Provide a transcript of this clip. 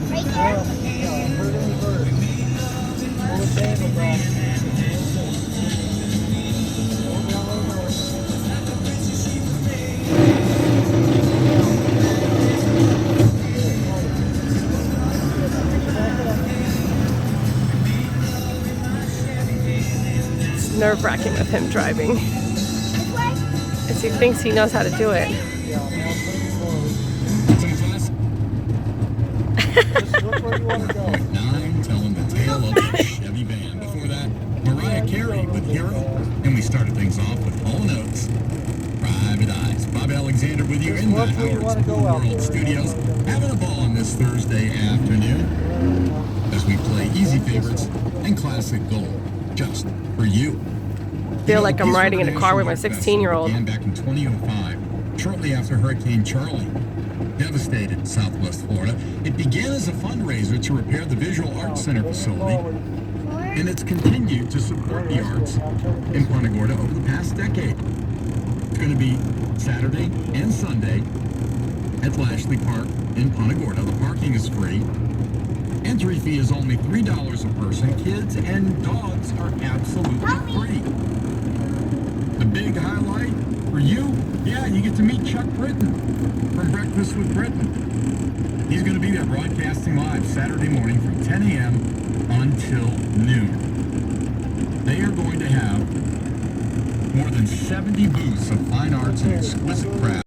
Right there? It's nerve-wracking with him driving. This way? As he thinks he knows how to do it. Telling the tale of the Chevy van. Before that, Mariah Carey with Hero. And we started things off with Hall & Oates, Private Eyes. Bob Alexander with you in the Howard School World Studios. Having a ball on this Thursday afternoon as we play easy favorites and classic gold just for you. Feel like I'm riding in a car with my 16-year-old. Began back in 2005, shortly after Hurricane Charlie devastated Southwest Florida. It began as a fundraiser to repair the Visual Arts Center facility, and it's continued to support the arts in Punta Gorda over the past decade. It's going to be Saturday and Sunday at Lashley Park in Punta Gorda. The parking is free. Entry fee is only $3 a person. Kids and dogs are absolutely free. The big highlight for you, yeah, you get to meet Chuck Britton from Breakfast with Britton. He's going to be there broadcasting live Saturday morning from 10 a.m. until noon. They are going to have more than 70 booths of fine arts and exquisite craft.